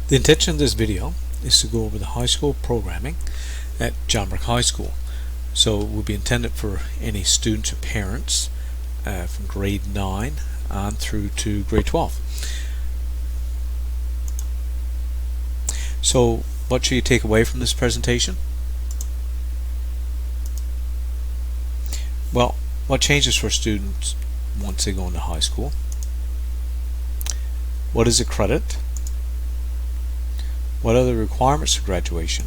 The intention of this video is to go over the high school programming at John Burke High School. So it will be intended for any students or parents from grade 9 on through to grade 12. So what should you take away from this presentation? Well, what changes for students once they go into high school? What is a credit? What are the requirements for graduation?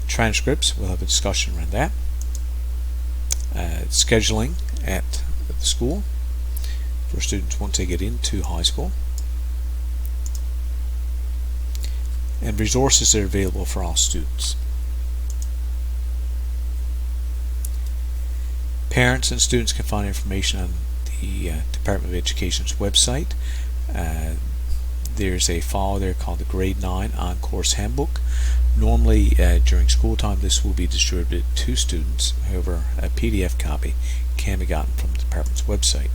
Transcripts, we'll have a discussion around that. Scheduling at the school for students once they get into high school. And resources that are available for all students. Parents and students can find information on the Department of Education's website. There's a file there called the Grade 9 On-Course Handbook. Normally during school time this will be distributed to students. However, a PDF copy can be gotten from the department's website.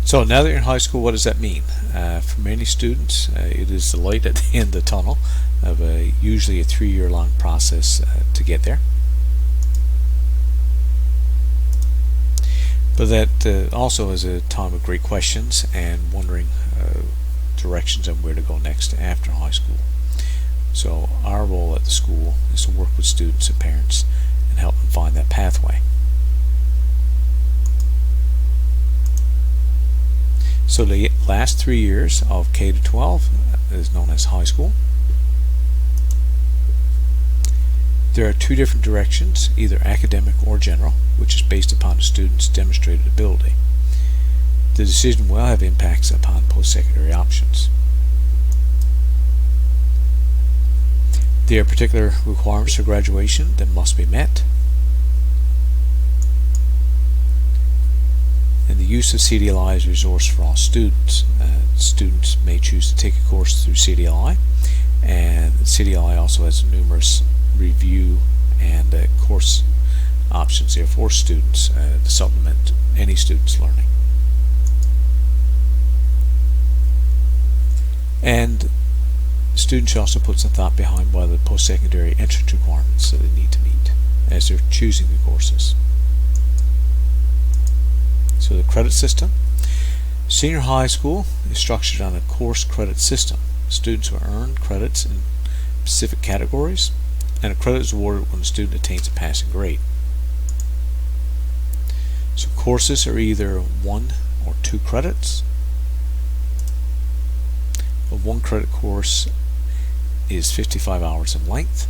So now that you're in high school, what does that mean? For many students, it is the light at the end of the tunnel of usually a 3-year long process to get there. But that also is a time of great questions and wondering directions on where to go next after high school. So our role at the school is to work with students and parents and help them find that pathway. So the last 3 years of K to 12 is known as high school. There are 2 different directions, either academic or general, which is based upon the student's demonstrated ability. The decision will have impacts upon post-secondary options. There are particular requirements for graduation that must be met. And the use of CDLI is a resource for all students. Students may choose to take a course through CDLI, and CDLI also has numerous review and course options there for students to supplement any student's learning. And students should also put some thought behind what are the post-secondary entrance requirements that they need to meet as they're choosing the courses. So the credit system. Senior high school is structured on a course credit system. Students will earn credits in specific categories, and a credit is awarded when a student attains a passing grade. So courses are either 1 or 2 credits. A 1 credit course is 55 hours in length,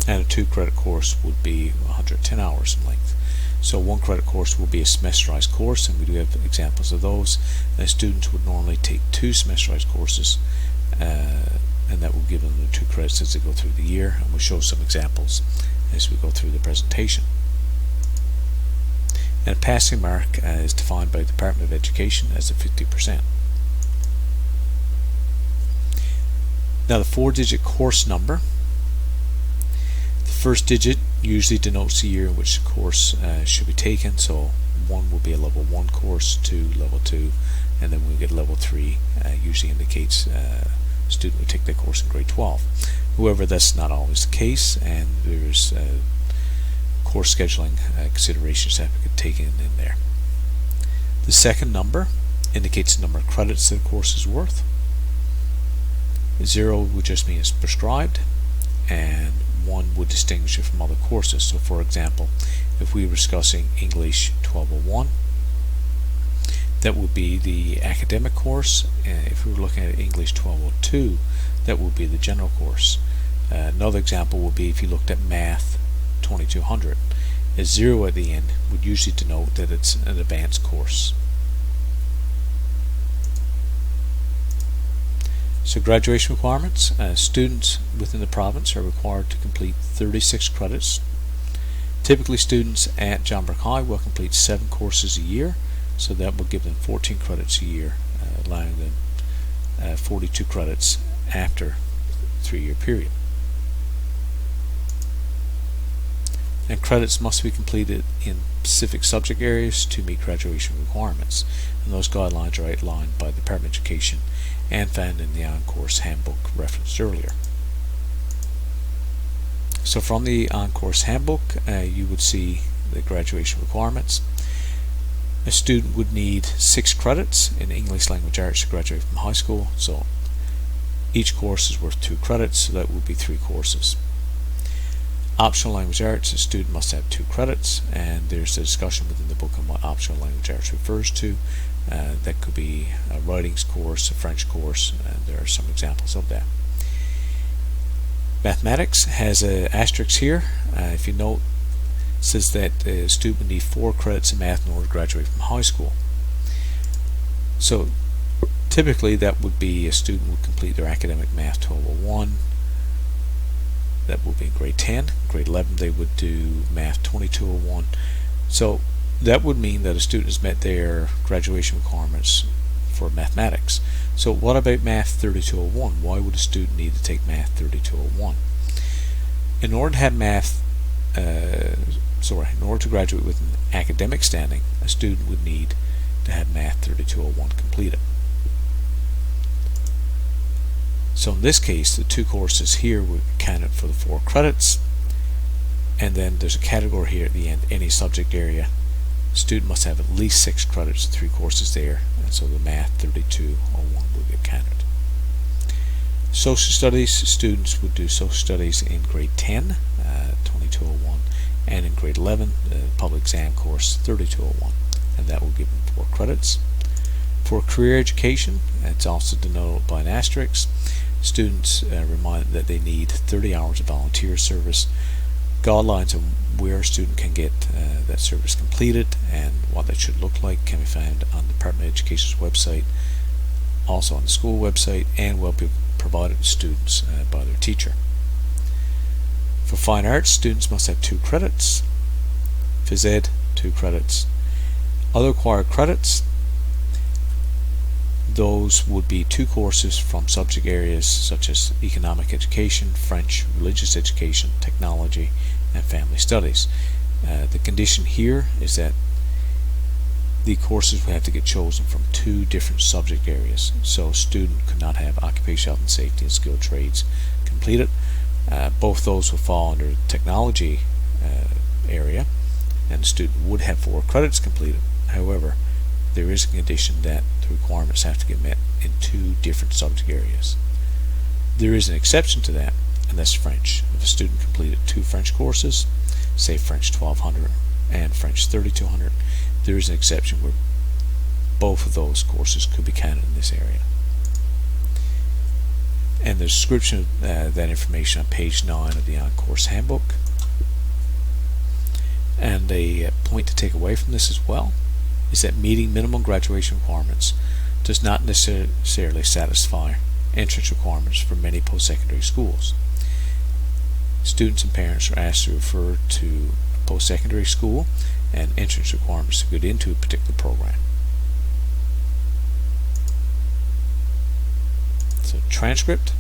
and a 2 credit course would be 110 hours in length. So 1 credit course will be a semesterized course, and we do have examples of those. And students would normally take 2 semesterized courses, and that will give them the 2 credits as they go through the year, and we'll show some examples as we go through the presentation. And a passing mark is defined by the Department of Education as a 50%. Now the 4-digit course number. The first digit usually denotes the year in which the course should be taken. So 1 will be a level 1 course, 2 level 2, and then when we get level 3 usually indicates student would take that course in grade 12. However, that's not always the case, and there's course scheduling considerations that have to be taken in there. The second number indicates the number of credits that a course is worth. 0 would just mean it's prescribed, and 1 would distinguish it from other courses. So for example, if we were discussing English 1201, that would be the academic course, and if we were looking at English 1202, that would be the general course. Another example would be if you looked at Math 2200. A 0 at the end would usually denote that it's an advanced course. So graduation requirements. Students within the province are required to complete 36 credits. Typically students at John Burke High will complete 7 courses a year, so that will give them 14 credits a year, allowing them 42 credits after a 3-year period. and credits must be completed in specific subject areas to meet graduation requirements, and those guidelines are outlined by the Department of Education and found in the on-course handbook referenced earlier. So from the on-course handbook, you would see the graduation requirements. A student would need 6 credits in English Language Arts to graduate from high school, so each course is worth 2 credits, so that would be 3 courses. Optional Language Arts, a student must have 2 credits, and there's a discussion within the book on what Optional Language Arts refers to. That could be a writings course, a French course, and there are some examples of that. Mathematics has an asterisk here. If you note, it says that a student would need 4 credits in math in order to graduate from high school. So typically that would be a student would complete their academic math 1201. That would be in grade 10. Grade 11 they would do math 2201. So that would mean that a student has met their graduation requirements for mathematics. So what about math 3201? Why would a student need to take math 3201? In order to have in order to graduate with an academic standing, a student would need to have math 3201 completed. So in this case, the 2 courses here would count for the 4 credits, and then there's a category here at the end, any subject area. Student must have at least 6 credits, 3 courses there, and so the math 3201 will get counted. Social studies, students would do social studies in grade 10, 2201, and in grade 11, the public exam course 3201, and that will give them 4 credits. For career education, it's also denoted by an asterisk. Students reminded that they need 30 hours of volunteer service. Guidelines on where a student can get that service completed and what that should look like can be found on the Department of Education's website, also on the school website, and will be provided to students by their teacher. For fine arts, students must have 2 credits. Phys ed, 2 credits. Other required credits, those would be 2 courses from subject areas such as economic education, French, religious education, technology, and family studies. The condition here is that the courses would have to get chosen from 2 different subject areas. So a student could not have occupational health and safety and skilled trades completed. Both those would fall under the technology area, and the student would have 4 credits completed. However, there is a condition that the requirements have to get met in 2 different subject areas. There is an exception to that, and that's French. If a student completed 2 French courses, say French 1200 and French 3200, there is an exception where both of those courses could be counted in this area. And the description of that information on page 9 of the on-course handbook. And a point to take away from this as well is that meeting minimum graduation requirements does not necessarily satisfy entrance requirements for many post-secondary schools. Students and parents are asked to refer to a post-secondary school and entrance requirements to get into a particular program. So transcript.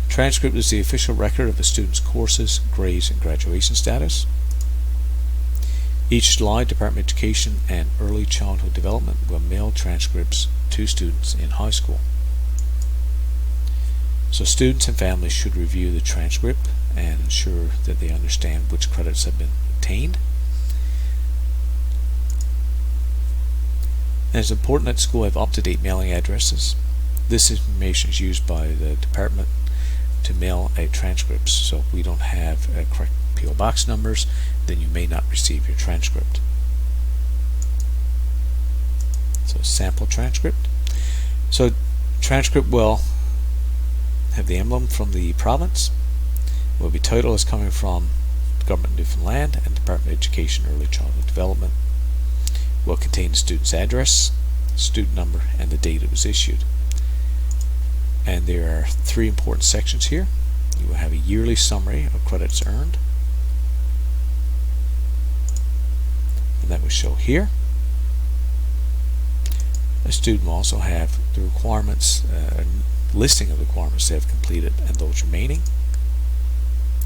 Transcript is the official record of a student's courses, grades, and graduation status. Each July, Department of Education and Early Childhood Development will mail transcripts to students in high school. So students and families should review the transcript and ensure that they understand which credits have been obtained. And it's important that school have up-to-date mailing addresses. This information is used by the department to mail out transcripts. So if we don't have correct P.O. box numbers, then you may not receive your transcript. So sample transcript. So transcript will have the emblem from the province, will be titled as coming from the Government of Newfoundland and Department of Education Early Childhood Development, will contain the student's address, student number, and the date it was issued. And there are 3 important sections here. You will have a yearly summary of credits earned, and that will show here. A student will also have the requirements, a listing of the requirements they have completed and those remaining,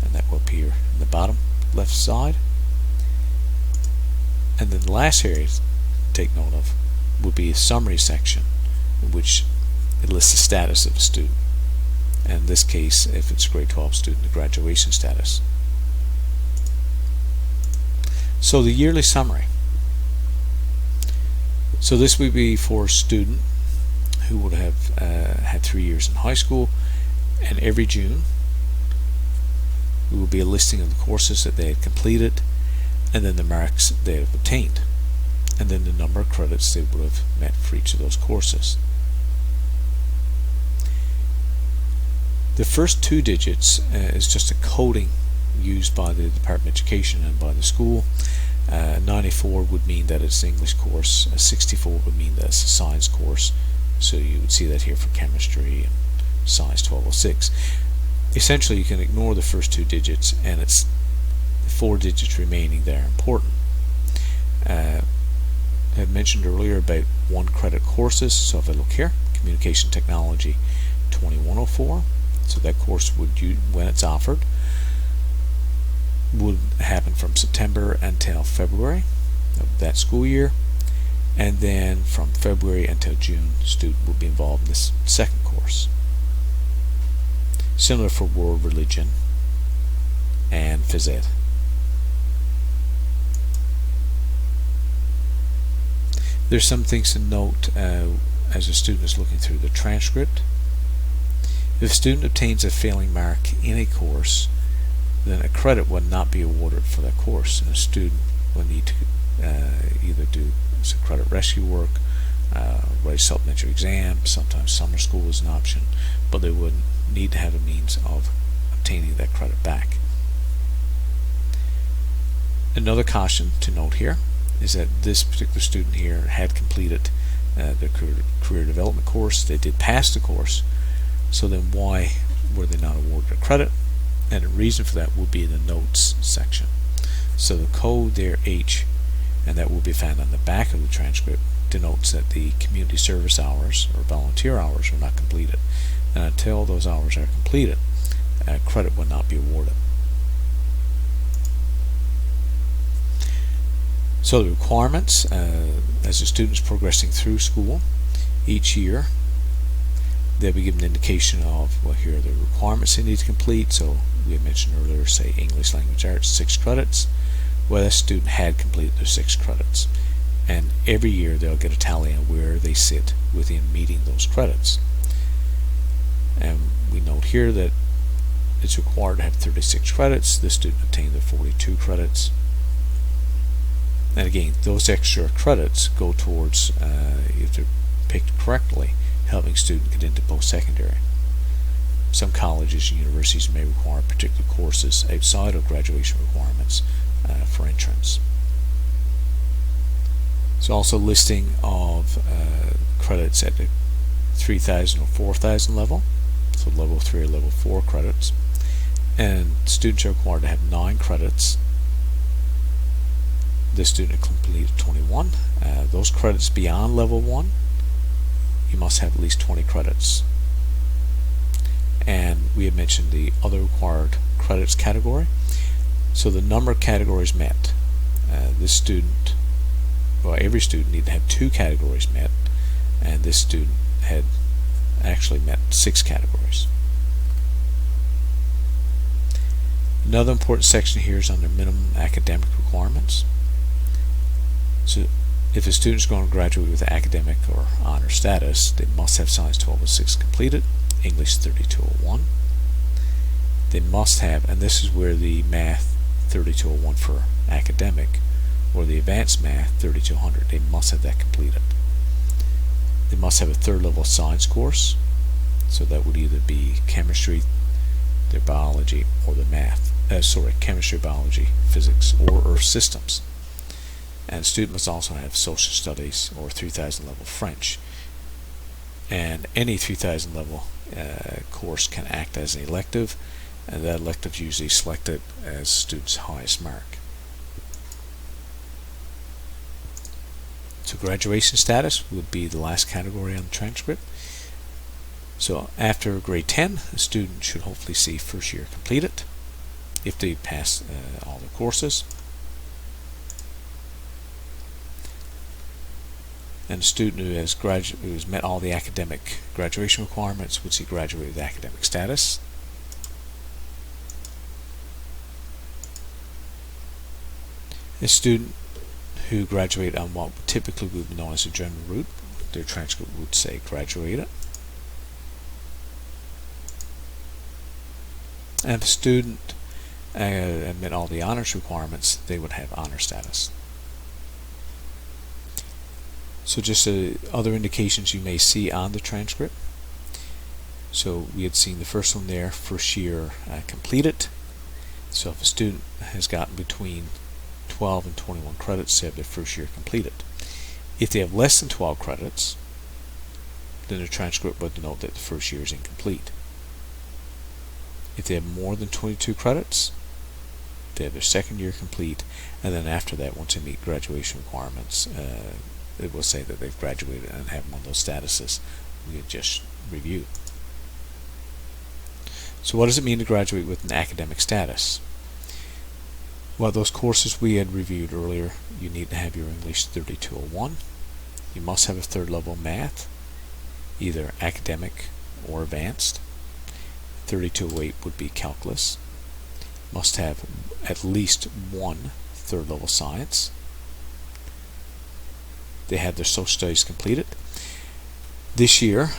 and that will appear in the bottom left side. And then the last area to take note of would be a summary section, in which it lists the status of a student. And in this case, if it's a grade 12 student, the graduation status. So the yearly summary. So this would be for a student who would have had 3 years in high school, and every June it would be a listing of the courses that they had completed, and then the marks they have obtained, and then the number of credits they would have met for each of those courses. The first 2 digits is just a coding used by the Department of Education and by the school. 94 would mean that it's an English course, 64 would mean that it's a science course, so you would see that here for chemistry and science 1206. Essentially you can ignore the first 2 digits, and it's the 4 digits remaining that are important. I mentioned earlier about 1 credit courses, so if I look here, Communication Technology 2104, so that course would, when it's offered, would happen from September until February of that school year, and then from February until June the student would be involved in this second course. Similar for World Religion and Phys Ed. There's some things to note as a student is looking through the transcript. If a student obtains a failing mark in a course, then a credit would not be awarded for that course, and a student will need to either do some credit rescue work, write a supplementary exam. Sometimes summer school is an option, but they would need to have a means of obtaining that credit back. Another caution to note here is that this particular student here had completed their career development course. They did pass the course, so then why were they not awarded a credit? And the reason for that would be in the notes section. So the code there, H, and that will be found on the back of the transcript, denotes that the community service hours or volunteer hours were not completed. And until those hours are completed, credit will not be awarded. So the requirements, as a student is progressing through school, each year they'll be given an indication of, well, here are the requirements they need to complete. So we had mentioned earlier, say English Language Arts, 6 credits. Well, that student had completed their 6 credits, and every year they'll get a tally on where they sit within meeting those credits. And we note here that it's required to have 36 credits. This student obtained the 42 credits. And again, those extra credits go towards, if they're picked correctly, helping students get into post-secondary. Some colleges and universities may require particular courses outside of graduation requirements for entrance. There's also listing of credits at the 3,000 or 4,000 level, so level 3 or level 4 credits. And students are required to have 9 credits. This student completed 21. Those credits beyond level 1, you must have at least 20 credits. And we had mentioned the other required credits category. So the number of categories met. This student, well, every student needed to have 2 categories met, and this student had actually met 6 categories. Another important section here is under minimum academic requirements. So if a student is going to graduate with academic or honor status, they must have Science 1206 completed, English 3201. They must have, and this is where the Math 3201 for academic, or the Advanced Math 3200, they must have that completed. They must have a 3rd level science course, so that would either be chemistry, their biology, or the math, chemistry, biology, physics, or earth systems. And the student must also have social studies or 3000 level French. And any 3000 level course can act as an elective, and that elective is usually selected as student's highest mark. So graduation status would be the last category on the transcript. So after grade 10, a student should hopefully see first year completed if they pass all the courses. And a student who has met all the academic graduation requirements would see graduate with academic status. A student who graduated on what typically would be known as a general route, their transcript would say graduated. And if a student met all the honors requirements, they would have honor status. So just other indications you may see on the transcript. So we had seen the first one there, first year completed. So if a student has gotten between 12 and 21 credits, they have their first year completed. If they have less than 12 credits, then their transcript would denote that the first year is incomplete. If they have more than 22 credits, they have their second year complete, and then after that, once they meet graduation requirements, it will say that they've graduated and have one of those statuses we had just reviewed. So what does it mean to graduate with an academic status? Well, those courses we had reviewed earlier, you need to have your English 3201. You must have a third level math, either academic or advanced. 3208 would be calculus. Must have at least one third level science. They had their social studies completed. This year,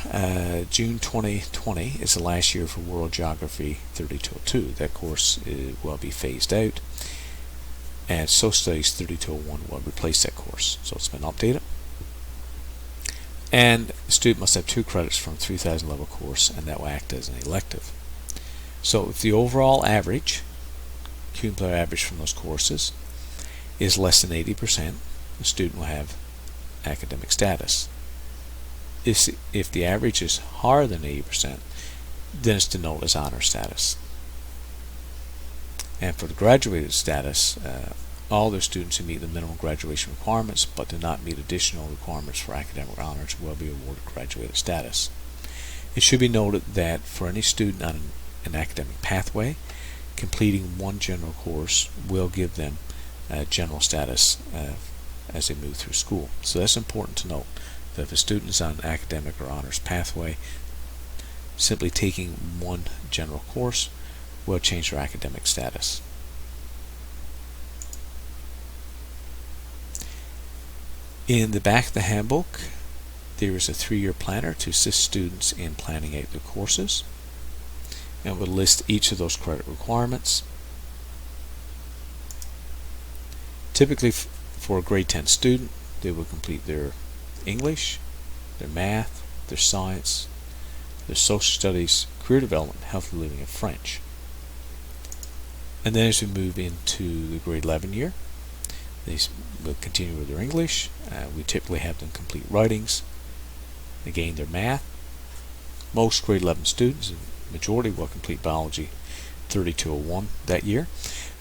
June 2020, is the last year for World Geography 3202. That course will be phased out, and Social Studies 3201 will replace that course. So it's been updated. And the student must have 2 credits from 3000 level course, and that will act as an elective. So if the overall average, cumulative average from those courses, is less than 80%, the student will have academic status. If the average is higher than 80%, then it's denoted as honor status. And for the graduated status, all their students who meet the minimum graduation requirements but do not meet additional requirements for academic honors will be awarded graduated status. It should be noted that for any student on an academic pathway, completing one general course will give them general status as they move through school. So that's important to note, that if a student is on an academic or honors pathway, simply taking one general course will change their academic status. In the back of the handbook, there is a 3-year planner to assist students in planning out their courses, and will list each of those credit requirements. Typically for a grade 10 student, they will complete their English, their math, their science, their social studies, career development, healthy living, and French. And then as we move into the grade 11 year, they will continue with their English. We typically have them complete writings, again their math. Most grade 11 students, the majority, will complete biology 3201 that year.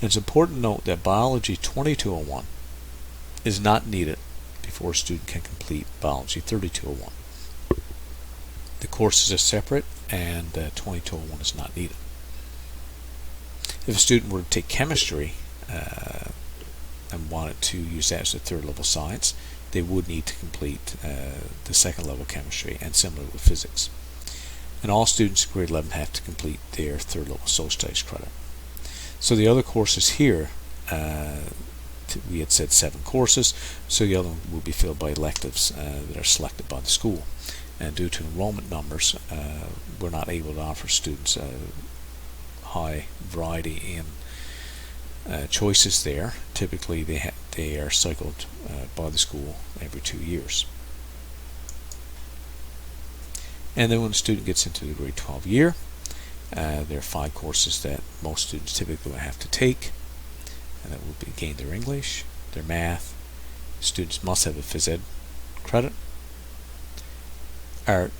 And it's important to note that biology 2201 is not needed before a student can complete biology 3201. The courses are separate, and 2201 is not needed. If a student were to take chemistry and wanted to use that as a third level science, they would need to complete the second level chemistry, and similar with physics. And all students in grade 11 have to complete their third level social studies credit. So the other courses here, we had said 7 courses, so the other one will be filled by electives that are selected by the school. And due to enrollment numbers, we're not able to offer students a high variety in choices there. Typically they are cycled by the school every 2 years. And then when a student gets into the grade 12 year, there are 5 courses that most students typically will have to take, and that will be gain their English, their math. Students must have a phys ed credit, art,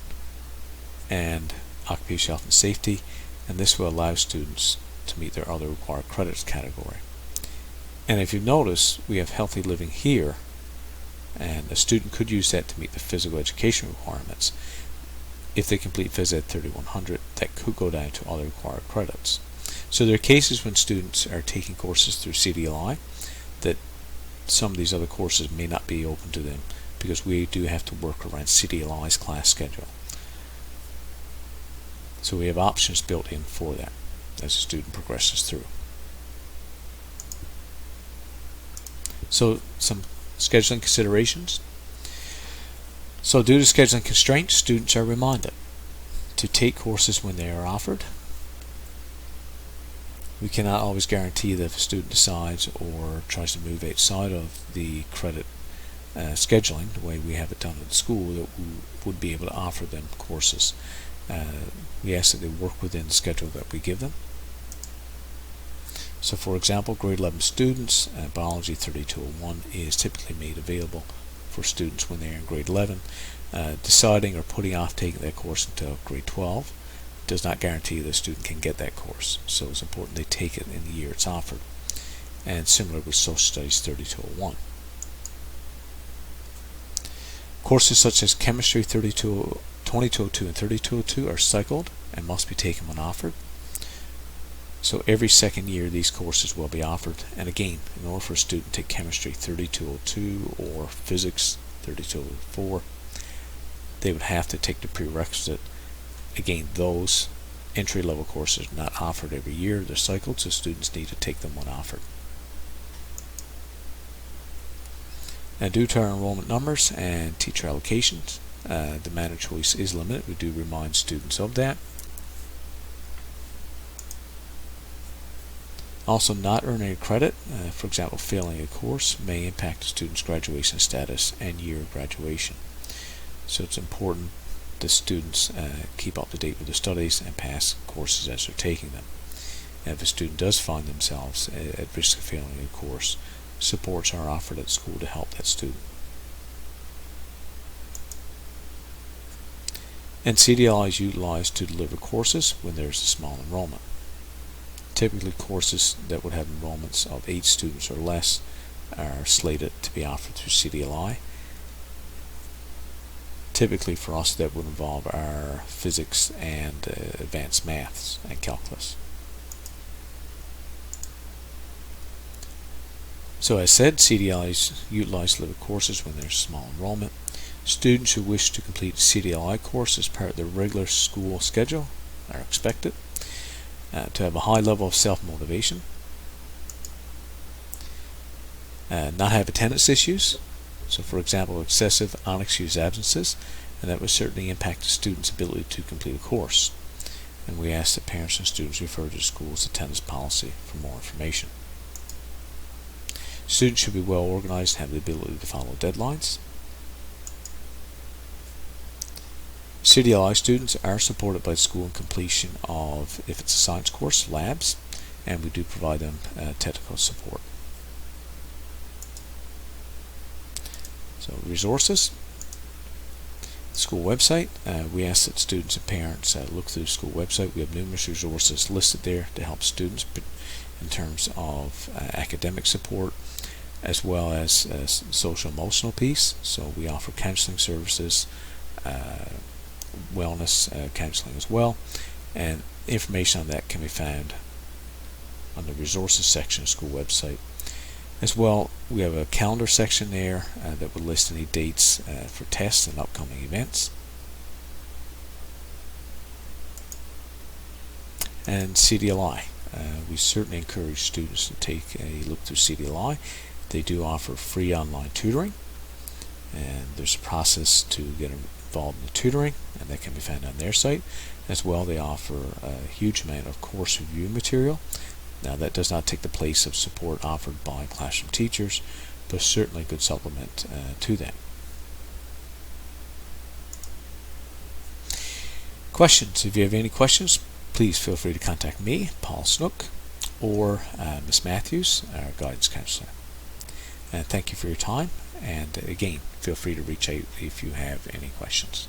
and occupational health and safety, and this will allow students to meet their other required credits category. And if you notice, we have healthy living here, and a student could use that to meet the physical education requirements. If they complete phys ed 3100, that could go down to other required credits. So there are cases when students are taking courses through CDLI that some of these other courses may not be open to them because we do have to work around CDLI's class schedule. So we have options built in for that as a student progresses through. So some scheduling considerations. So due to scheduling constraints, students are reminded to take courses when they are offered. We cannot always guarantee that if a student decides or tries to move outside of the credit scheduling, the way we have it done at the school, that we would be able to offer them courses. We ask that they work within the schedule that we give them. So for example, grade 11 students, Biology 3201 is typically made available for students when they're in grade 11. Deciding or putting off taking that course until grade 12 does not guarantee the student can get that course, so it's important they take it in the year it's offered. And similar with Social Studies 3201. Courses such as Chemistry 2202 and 3202 are cycled and must be taken when offered. So every second year these courses will be offered, and again, in order for a student to take Chemistry 3202 or Physics 3204, they would have to take the prerequisite. Again, those entry-level courses are not offered every year, they're cycled, so students need to take them when offered. Now, due to our enrollment numbers and teacher allocations, the manner choice is limited. We do remind students of that. Also, not earning a credit, for example, failing a course, may impact a student's graduation status and year of graduation. So it's important that students keep up to date with their studies and pass courses as they're taking them. And if a student does find themselves at risk of failing a course, supports are offered at school to help that student. And CDLI is utilized to deliver courses when there's a small enrollment. Typically, courses that would have enrollments of 8 students or less are slated to be offered through CDLI. Typically for us that would involve our physics and advanced maths and calculus. So as said, CDLI is utilized to deliver courses when there's small enrollment. Students who wish to complete a CDLI course as part of their regular school schedule are expected to have a high level of self-motivation, not have attendance issues. So for example, excessive unexcused absences, and that would certainly impact a student's ability to complete a course. And we ask that parents and students refer to the school's attendance policy for more information. Students should be well organized and have the ability to follow deadlines. CDLI students are supported by the school in completion of, if it's a science course, labs, and we do provide them technical support. So resources, school website. We ask that students and parents look through the school website. We have numerous resources listed there to help students in terms of academic support, as well as social emotional piece. So we offer counseling services, wellness counseling as well, and information on that can be found on the resources section of the school website. As well, we have a calendar section there that will list any dates for tests and upcoming events. And CDLI. We certainly encourage students to take a look through CDLI. They do offer free online tutoring, and there's a process to get involved in the tutoring, and that can be found on their site. As well, they offer a huge amount of course review material. Now, that does not take the place of support offered by classroom teachers, but certainly a good supplement to that. Questions. If you have any questions, please feel free to contact me, Paul Snook, or Ms. Matthews, our guidance counselor. And thank you for your time, and again, feel free to reach out if you have any questions.